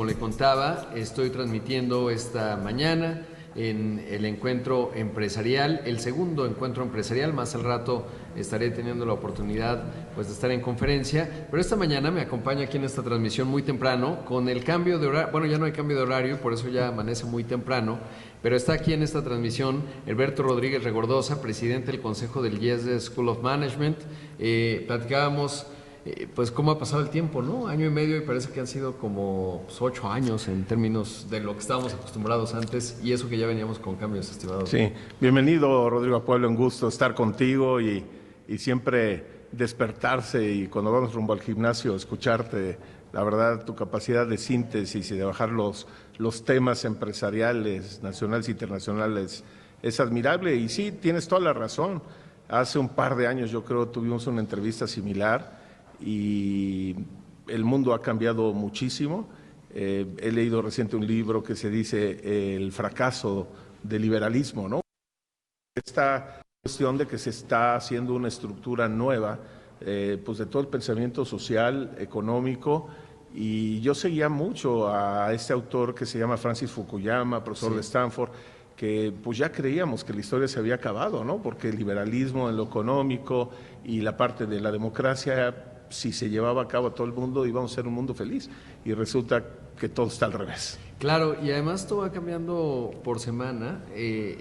Como le contaba, estoy transmitiendo esta mañana en el encuentro empresarial, el segundo encuentro empresarial. Más al rato estaré teniendo la oportunidad de estar en conferencia, pero esta mañana me acompaña aquí en esta transmisión muy temprano con el cambio de horario. Bueno, ya no hay cambio de horario, por eso ya amanece muy temprano, pero está aquí en esta transmisión Herberto Rodríguez Regordoza, presidente del Consejo del IESE School of Management. Platicábamos pues cómo ha pasado el tiempo, ¿no? Año y medio, y parece que han sido como 8 años en términos de lo que estábamos acostumbrados antes, y eso que ya veníamos con cambios, estimado. Sí, bienvenido, Rodrigo a Puebla, un gusto estar contigo y siempre despertarse, y cuando vamos rumbo al gimnasio escucharte. La verdad, tu capacidad de síntesis y de bajar los temas empresariales, nacionales e internacionales, es admirable. Y sí, tienes toda la razón. Hace un par de años, yo creo, tuvimos una entrevista similar y el mundo ha cambiado muchísimo. He leído reciente un libro que se dice El fracaso del liberalismo, ¿no? Esta cuestión de que se está haciendo una estructura nueva, pues de todo el pensamiento social, económico, y yo seguía mucho a este autor que se llama Francis Fukuyama, profesor de Stanford, que pues ya creíamos que la historia se había acabado, ¿no? Porque el liberalismo en lo económico y la parte de la democracia, si se llevaba a cabo a todo el mundo, íbamos a ser un mundo feliz, y resulta que todo está al revés. Claro, y además todo va cambiando por semana,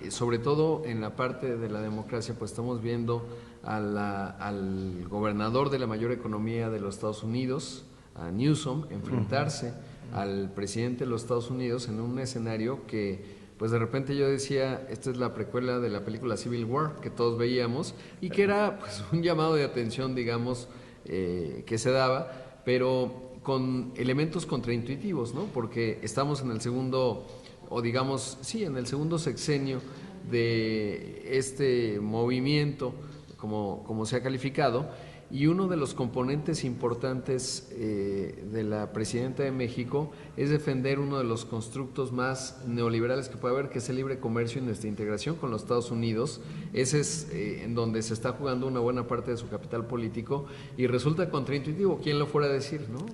sobre todo en la parte de la democracia, pues estamos viendo al gobernador de la mayor economía de los Estados Unidos, a Newsom, enfrentarse al presidente de los Estados Unidos en un escenario que, pues de repente yo decía, esta es la precuela de la película Civil War que todos veíamos, y que era pues un llamado de atención, digamos, que se daba, pero con elementos contraintuitivos, ¿no? Porque estamos en el segundo, o digamos, sí, en el segundo sexenio de este movimiento, como se ha calificado, y uno de los componentes importantes de la presidenta de México es defender uno de los constructos más neoliberales que puede haber, que es el libre comercio y nuestra integración con los Estados Unidos. Ese es en donde se está jugando una buena parte de su capital político, y resulta contraintuitivo. ¿Quién lo fuera a decir, no?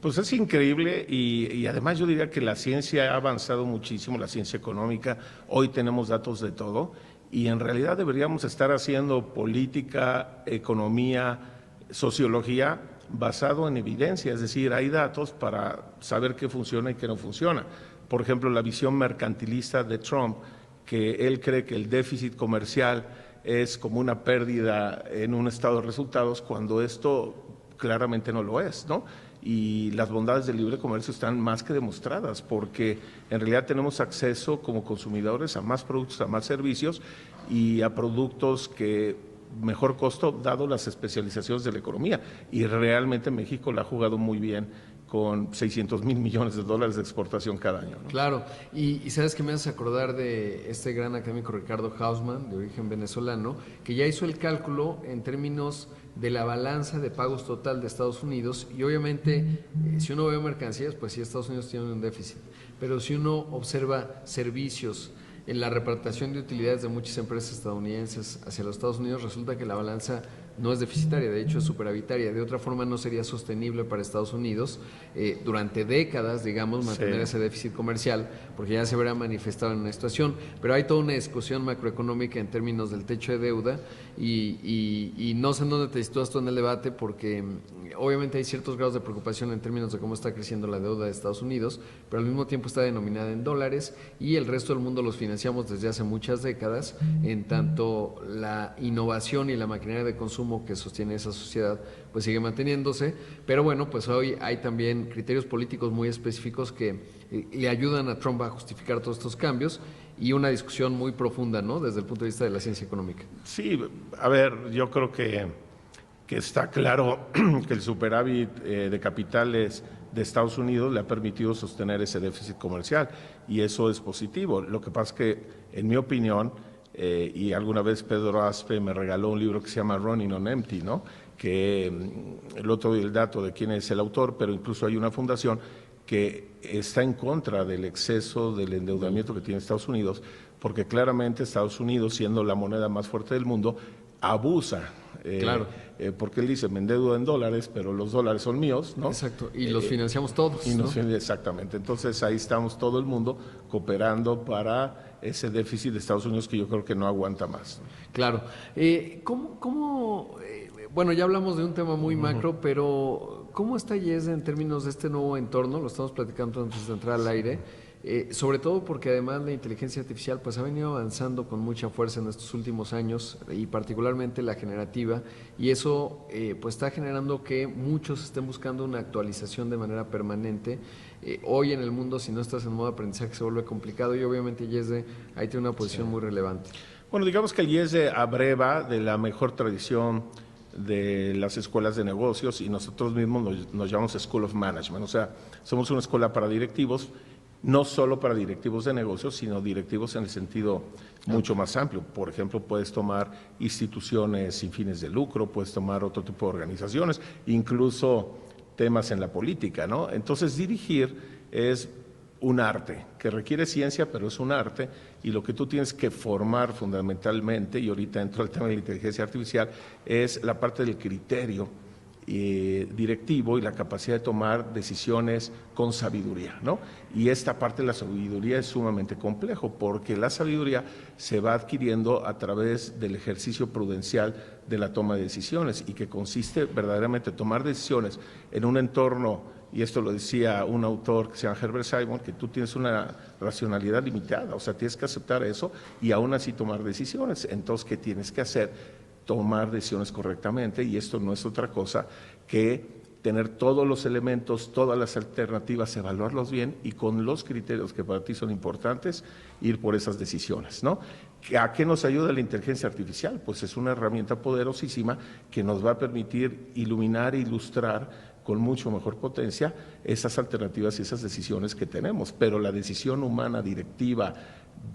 Pues es increíble, y además yo diría que la ciencia ha avanzado muchísimo, la ciencia económica. Hoy tenemos datos de todo, y en realidad deberíamos estar haciendo política, economía, sociología basado en evidencia, es decir, hay datos para saber qué funciona y qué no funciona. Por ejemplo, la visión mercantilista de Trump, que él cree que el déficit comercial es como una pérdida en un estado de resultados, cuando esto claramente no lo es, ¿no? Y las bondades del libre comercio están más que demostradas, porque en realidad tenemos acceso como consumidores a más productos, a más servicios y a productos que mejor costo, dado las especializaciones de la economía. Y realmente México la ha jugado muy bien, con 600,000 millones de dólares de exportación cada año, ¿no? Claro, y sabes que me hace acordar de este gran académico Ricardo Hausmann, de origen venezolano, que ya hizo el cálculo en términos de la balanza de pagos total de Estados Unidos, y obviamente si uno ve mercancías, pues sí, Estados Unidos tiene un déficit, pero si uno observa servicios, en la repartición de utilidades de muchas empresas estadounidenses hacia los Estados Unidos, resulta que la balanza no es deficitaria, de hecho es superavitaria. De otra forma no sería sostenible para Estados Unidos durante décadas, digamos, mantener ese déficit comercial, porque ya se verá manifestado en una situación. Pero hay toda una discusión macroeconómica en términos del techo de deuda, y no sé en dónde te sitúas tú en el debate, porque obviamente hay ciertos grados de preocupación en términos de cómo está creciendo la deuda de Estados Unidos, pero al mismo tiempo está denominada en dólares, y el resto del mundo los financiamos desde hace muchas décadas, en tanto la innovación y la maquinaria de consumo que sostiene esa sociedad pues sigue manteniéndose. Pero bueno, pues hoy hay también criterios políticos muy específicos que le ayudan a Trump a justificar todos estos cambios, y una discusión muy profunda, ¿no?, desde el punto de vista de la ciencia económica. Sí, a ver, yo creo que está claro que el superávit de capitales de Estados Unidos le ha permitido sostener ese déficit comercial, y eso es positivo. Lo que pasa es que, en mi opinión, y alguna vez Pedro Aspe me regaló un libro que se llama Running on Empty, ¿no?, que el otro día el dato de quién es el autor, pero incluso hay una fundación que está en contra del exceso del endeudamiento que tiene Estados Unidos, porque claramente Estados Unidos, siendo la moneda más fuerte del mundo, abusa Claro. Porque él dice, me endeudo en dólares, pero los dólares son míos, ¿no? Exacto, y los financiamos todos, ¿no? Exactamente, entonces ahí estamos todo el mundo cooperando para ese déficit de Estados Unidos que yo creo que no aguanta más. Claro. Bueno, ya hablamos de un tema muy macro, pero ¿cómo está IESE en términos de este nuevo entorno? Lo estamos platicando antes de entrar al aire. Sobre todo porque además la inteligencia artificial pues ha venido avanzando con mucha fuerza en estos últimos años y particularmente la generativa, y eso pues está generando que muchos estén buscando una actualización de manera permanente. Hoy en el mundo, si no estás en modo aprendizaje, se vuelve complicado, y obviamente IESE ahí tiene una posición muy relevante. Bueno, digamos que el IESE abreva de la mejor tradición de las escuelas de negocios, y nosotros mismos nos llamamos School of Management, o sea, somos una escuela para directivos, no solo para directivos de negocios, sino directivos en el sentido mucho más amplio. Por ejemplo, puedes tomar instituciones sin fines de lucro, puedes tomar otro tipo de organizaciones, incluso temas en la política, ¿no? Entonces, dirigir es un arte que requiere ciencia, pero es un arte, y lo que tú tienes que formar fundamentalmente, y ahorita entro al tema de la inteligencia artificial, es la parte del criterio directivo y la capacidad de tomar decisiones con sabiduría, ¿no? Y esta parte de la sabiduría es sumamente complejo, porque la sabiduría se va adquiriendo a través del ejercicio prudencial de la toma de decisiones, y que consiste verdaderamente en tomar decisiones en un entorno, y esto lo decía un autor que se llama Herbert Simon, que tú tienes una racionalidad limitada, o sea, tienes que aceptar eso y aún así tomar decisiones. Entonces, ¿qué tienes que hacer? Tomar decisiones correctamente, y esto no es otra cosa que tener todos los elementos, todas las alternativas, evaluarlos bien y con los criterios que para ti son importantes, ir por esas decisiones, ¿no? ¿A qué nos ayuda la inteligencia artificial? Pues es una herramienta poderosísima que nos va a permitir iluminar e ilustrar con mucho mejor potencia esas alternativas y esas decisiones que tenemos, pero la decisión humana directiva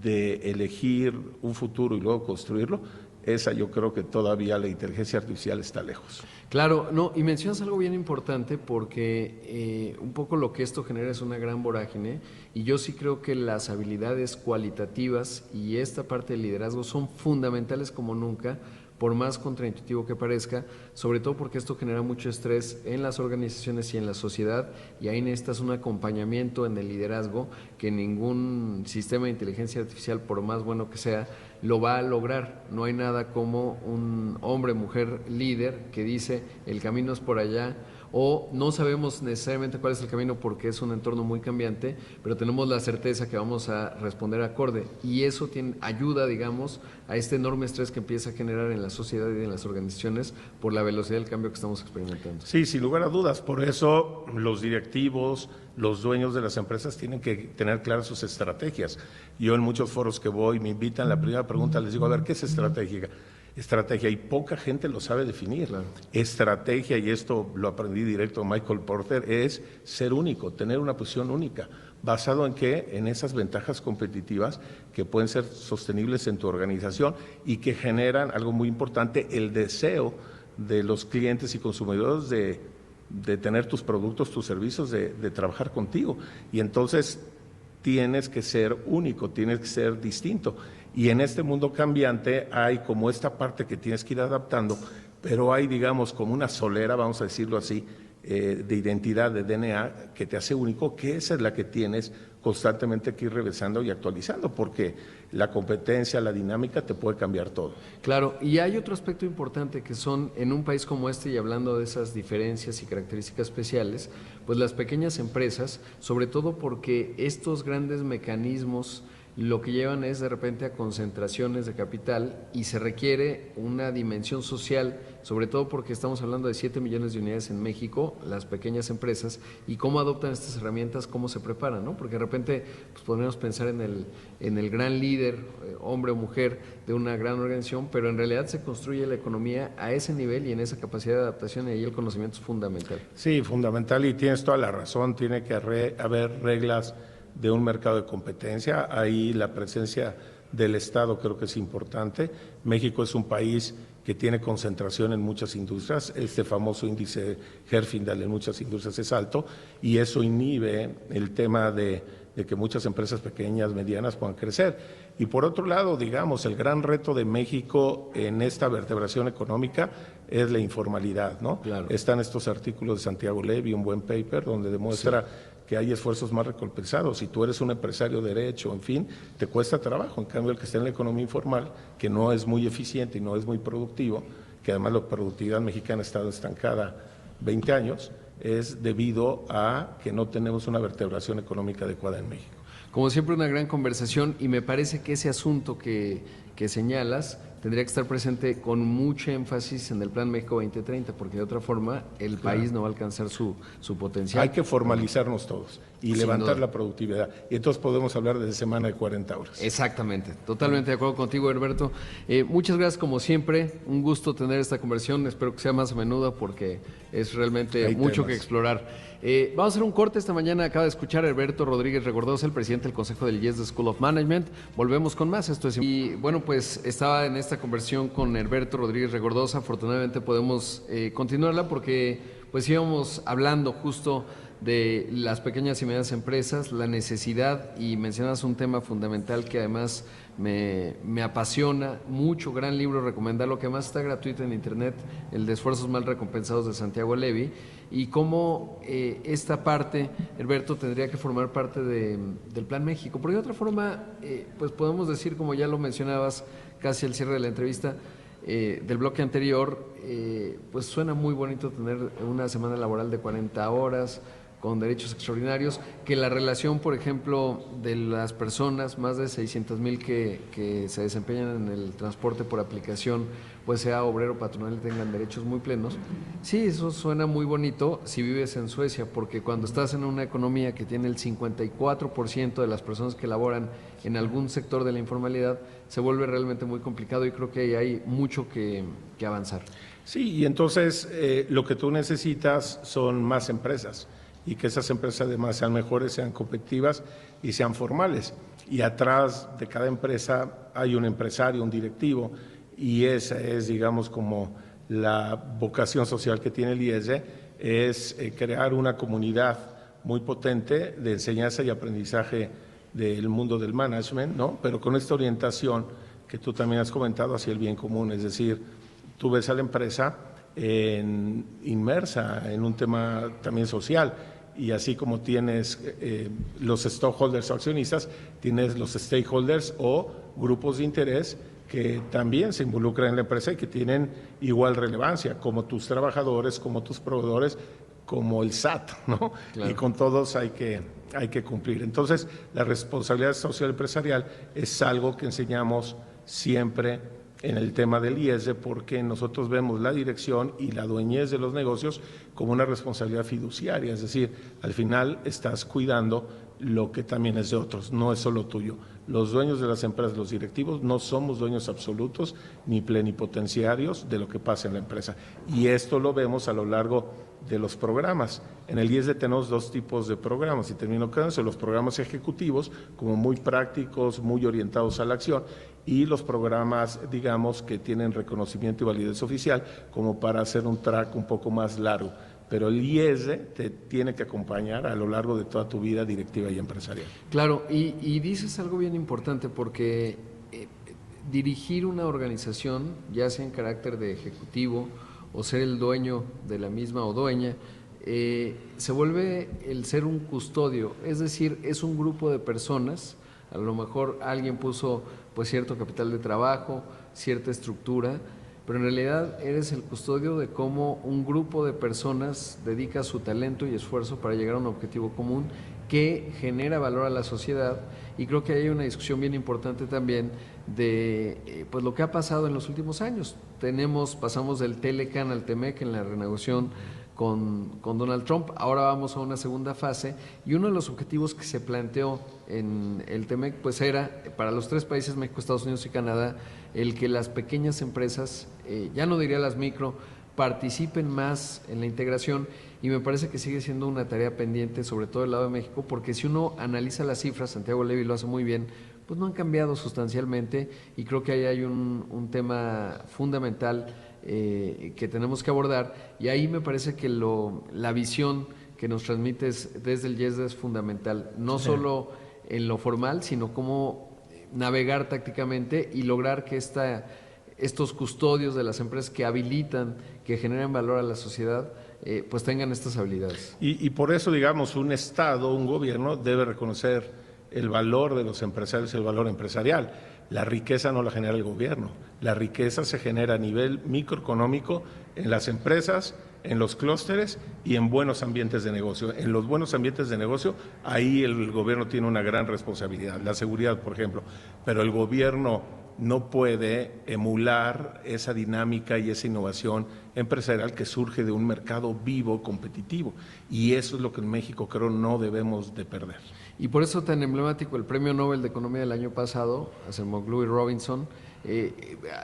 de elegir un futuro y luego construirlo, esa yo creo que todavía la inteligencia artificial está lejos. Claro, no, y mencionas algo bien importante, porque un poco lo que esto genera es una gran vorágine, y yo sí creo que las habilidades cualitativas y esta parte del liderazgo son fundamentales como nunca, por más contraintuitivo que parezca, sobre todo porque esto genera mucho estrés en las organizaciones y en la sociedad, y ahí necesitas un acompañamiento en el liderazgo que ningún sistema de inteligencia artificial, por más bueno que sea, lo va a lograr. No hay nada como un hombre, mujer líder que dice el camino es por allá, o no sabemos necesariamente cuál es el camino porque es un entorno muy cambiante, pero tenemos la certeza que vamos a responder acorde, y eso ayuda, digamos, a este enorme estrés que empieza a generar en la sociedad y en las organizaciones por la velocidad del cambio que estamos experimentando. Sí, sin lugar a dudas, por eso los directivos, los dueños de las empresas tienen que tener claras sus estrategias. Yo en muchos foros que voy me invitan, la primera pregunta les digo, a ver, ¿qué es estrategia? Y poca gente lo sabe definir. Claro. Estrategia, y esto lo aprendí directo de Michael Porter, es ser único, tener una posición única. ¿Basado en qué? En esas ventajas competitivas que pueden ser sostenibles en tu organización y que generan, algo muy importante, el deseo de los clientes y consumidores de tener tus productos, tus servicios, de trabajar contigo. Y entonces tienes que ser único, tienes que ser distinto. Y en este mundo cambiante hay como esta parte que tienes que ir adaptando, pero hay, digamos, como una solera, vamos a decirlo así, de identidad, de DNA, que te hace único, que esa es la que tienes constantemente que ir revisando y actualizando, porque la competencia, la dinámica te puede cambiar todo. Claro, y hay otro aspecto importante que son, en un país como este, y hablando de esas diferencias y características especiales, pues las pequeñas empresas, sobre todo porque estos grandes mecanismos lo que llevan es de repente a concentraciones de capital, y se requiere una dimensión social, sobre todo porque estamos hablando de 7 millones de unidades en México, las pequeñas empresas, y cómo adoptan estas herramientas, cómo se preparan, ¿no? Porque de repente pues, podemos pensar en el gran líder, hombre o mujer, de una gran organización, pero en realidad se construye la economía a ese nivel y en esa capacidad de adaptación, y ahí el conocimiento es fundamental. Sí, fundamental, y tienes toda la razón, tiene que haber reglas de un mercado de competencia. Ahí la presencia del Estado creo que es importante. México es un país que tiene concentración en muchas industrias. Este famoso índice Herfindahl en muchas industrias es alto y eso inhibe el tema de que muchas empresas pequeñas, medianas puedan crecer. Y por otro lado, digamos, el gran reto de México en esta vertebración económica es la informalidad, ¿no? Claro. Están estos artículos de Santiago Levy, un buen paper, donde demuestra que hay esfuerzos más recompensados. Si tú eres un empresario de derecho, en fin, te cuesta trabajo. En cambio, el que está en la economía informal, que no es muy eficiente y no es muy productivo, que además la productividad mexicana ha estado estancada 20 años, es debido a que no tenemos una vertebración económica adecuada en México. Como siempre, una gran conversación y me parece que ese asunto que señalas tendría que estar presente con mucho énfasis en el Plan México 2030, porque de otra forma el país no va a alcanzar su potencial. Hay que formalizarnos todos y levantar la productividad. Y entonces podemos hablar de semana de 40 horas. Exactamente, totalmente de acuerdo contigo, Herberto. Muchas gracias como siempre, un gusto tener esta conversación, espero que sea más a menudo porque es realmente Hay mucho temas que explorar. Vamos a hacer un corte esta mañana, acaba de escuchar a Herberto Rodríguez Regordosa, el presidente del Consejo del IES de School of Management. Volvemos con más, esto es... Y bueno, pues estaba en esta conversación con Herberto Rodríguez Regordosa, afortunadamente podemos continuarla porque pues íbamos hablando justo de las pequeñas y medianas empresas, la necesidad, y mencionas un tema fundamental que además me apasiona mucho, gran libro, recomendarlo, que además está gratuito en internet, el de Esfuerzos Mal Recompensados de Santiago Levy, y cómo esta parte, Herberto, tendría que formar parte del Plan México, porque de otra forma, pues podemos decir, como ya lo mencionabas casi al cierre de la entrevista, del bloque anterior, pues suena muy bonito tener una semana laboral de 40 horas, con derechos extraordinarios, que la relación, por ejemplo, de las personas, más de 600,000 que se desempeñan en el transporte por aplicación, pues sea obrero patronal y tengan derechos muy plenos. Sí, eso suena muy bonito si vives en Suecia, porque cuando estás en una economía que tiene el 54% de las personas que laboran en algún sector de la informalidad, se vuelve realmente muy complicado y creo que ahí hay mucho que avanzar. Sí, y entonces lo que tú necesitas son más empresas, y que esas empresas además sean mejores, sean competitivas y sean formales. Y atrás de cada empresa hay un empresario, un directivo, y esa es, digamos, como la vocación social que tiene el IESE, es crear una comunidad muy potente de enseñanza y aprendizaje del mundo del management, ¿no? Pero con esta orientación que tú también has comentado hacia el bien común, es decir, tú ves a la empresa inmersa en un tema también social, y así como tienes los stockholders o accionistas, tienes los stakeholders o grupos de interés que también se involucran en la empresa y que tienen igual relevancia, como tus trabajadores, como tus proveedores, como el SAT, ¿no? Claro. Y con todos hay que cumplir. Entonces, la responsabilidad social empresarial es algo que enseñamos siempre en el tema del IESE, porque nosotros vemos la dirección y la dueñez de los negocios como una responsabilidad fiduciaria, es decir, al final estás cuidando lo que también es de otros, no es solo tuyo. Los dueños de las empresas, los directivos, no somos dueños absolutos ni plenipotenciarios de lo que pasa en la empresa. Y esto lo vemos a lo largo de los programas. En el IESE tenemos dos tipos de programas, y termino con eso: los programas ejecutivos, como muy prácticos, muy orientados a la acción, y los programas, digamos, que tienen reconocimiento y validez oficial, como para hacer un track un poco más largo. Pero el IESE te tiene que acompañar a lo largo de toda tu vida directiva y empresarial. Claro, y dices algo bien importante, porque dirigir una organización, ya sea en carácter de ejecutivo o ser el dueño de la misma o dueña, se vuelve el ser un custodio, es decir, es un grupo de personas. A lo mejor alguien puso pues cierto capital de trabajo, cierta estructura, pero en realidad eres el custodio de cómo un grupo de personas dedica su talento y esfuerzo para llegar a un objetivo común que genera valor a la sociedad. Y creo que hay una discusión bien importante también de pues lo que ha pasado en los últimos años. Pasamos del Telecan al TEMEC en la renegociación con Donald Trump, ahora vamos a una segunda fase, y uno de los objetivos que se planteó en el TEMEC pues era para los tres países, México, Estados Unidos y Canadá, el que las pequeñas empresas, ya no diría las micro, participen más en la integración, y me parece que sigue siendo una tarea pendiente, sobre todo del lado de México, porque si uno analiza las cifras, Santiago Levy lo hace muy bien, pues no han cambiado sustancialmente, y creo que ahí hay un tema fundamental que tenemos que abordar, y ahí me parece que la visión que nos transmites desde el YESDE es fundamental, no solo en lo formal, sino cómo navegar tácticamente y lograr que estos custodios de las empresas que habilitan, que generan valor a la sociedad, pues tengan estas habilidades. Y por eso, digamos, un Estado, un gobierno debe reconocer el valor de los empresarios, el valor empresarial. La riqueza no la genera el gobierno, la riqueza se genera a nivel microeconómico en las empresas, en los clústeres y en buenos ambientes de negocio. En los buenos ambientes de negocio, ahí el gobierno tiene una gran responsabilidad, la seguridad, por ejemplo, pero el gobierno no puede emular esa dinámica y esa innovación empresarial que surge de un mercado vivo, competitivo, y eso es lo que en México creo no debemos de perder. Y por eso tan emblemático el Premio Nobel de Economía del año pasado, Acemoglu y Robinson,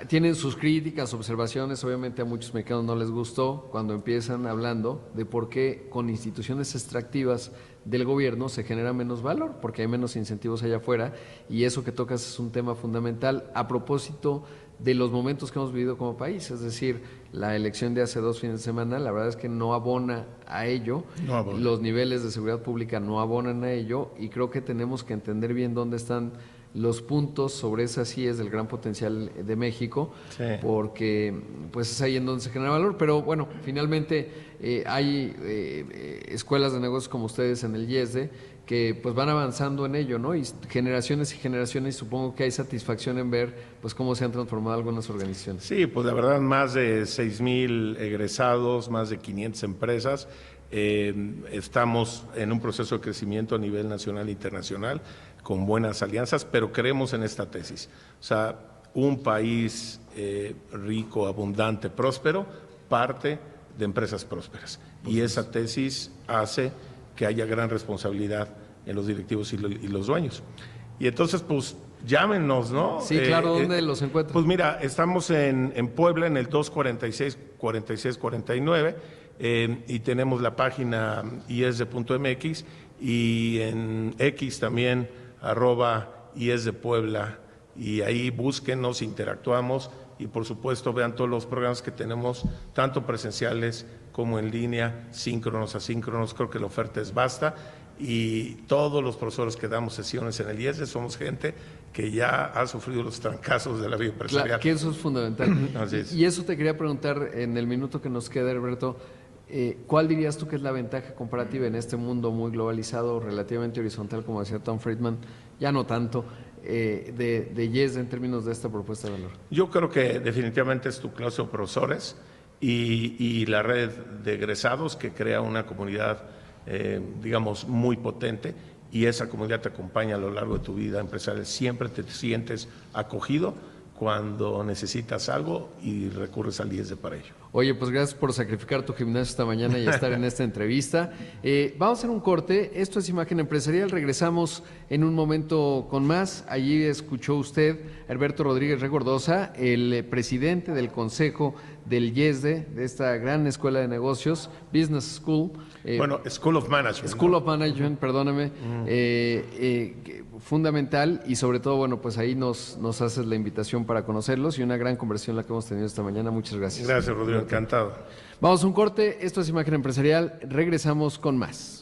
tienen sus críticas, observaciones, obviamente a muchos mexicanos no les gustó cuando empiezan hablando de por qué con instituciones extractivas del gobierno se genera menos valor, porque hay menos incentivos allá afuera, y eso que tocas es un tema fundamental a propósito de los momentos que hemos vivido como país, es decir, la elección de hace 2 fines de semana, la verdad es que no abona a ello, los niveles de seguridad pública no abonan a ello, y creo que tenemos que entender bien dónde están los puntos sobre esas IES del gran potencial de México, porque pues es ahí en donde se genera valor, pero bueno, finalmente hay escuelas de negocios como ustedes en el YESDE que pues van avanzando en ello, ¿no? Y generaciones y generaciones, y supongo que hay satisfacción en ver pues cómo se han transformado algunas organizaciones. Sí, pues la verdad más de 6,000 egresados, más de 500 empresas. Estamos en un proceso de crecimiento a nivel nacional e internacional con buenas alianzas, pero creemos en esta tesis. O sea, un país rico, abundante, próspero, parte de empresas prósperas. Y esa tesis hace que haya gran responsabilidad en los directivos y los dueños. Y entonces, pues, llámenos, ¿no? Sí, claro, ¿dónde los encuentran? Pues mira, estamos en Puebla, en el 246-4649, y tenemos la página iesde.mx, y en X también, @iesdepuebla, y ahí búsquenos, interactuamos, y por supuesto vean todos los programas que tenemos, tanto presenciales como en línea, síncronos, asíncronos. Creo que la oferta es vasta, y todos los profesores que damos sesiones en el IESDE somos gente que ya ha sufrido los trancazos de la vida empresarial. Claro, que eso es fundamental. Así es. Y eso te quería preguntar en el minuto que nos queda, Herberto, ¿cuál dirías tú que es la ventaja comparativa en este mundo muy globalizado, relativamente horizontal, como decía Tom Friedman, ya no tanto, de YESDE en términos de esta propuesta de valor? Yo creo que definitivamente es tu clase de profesores y la red de egresados que crea una comunidad, digamos, muy potente, y esa comunidad te acompaña a lo largo de tu vida empresarial. Siempre te sientes acogido cuando necesitas algo y recurres al IESDE para ello. Oye, pues gracias por sacrificar tu gimnasio esta mañana y estar en esta entrevista. Vamos a hacer un corte. Esto es Imagen Empresarial. Regresamos en un momento con más. Allí escuchó usted a Herberto Rodríguez Regordoza, el presidente del Consejo del YESDE, de esta gran escuela de negocios, Business School. Bueno, School of Management. School of Management, perdóname. Fundamental, y sobre todo, bueno, pues ahí nos haces la invitación para conocerlos, y una gran conversación la que hemos tenido esta mañana. Muchas gracias. Gracias, Rodrigo, encantado. Vamos a un corte, esto es Imagen Empresarial, regresamos con más.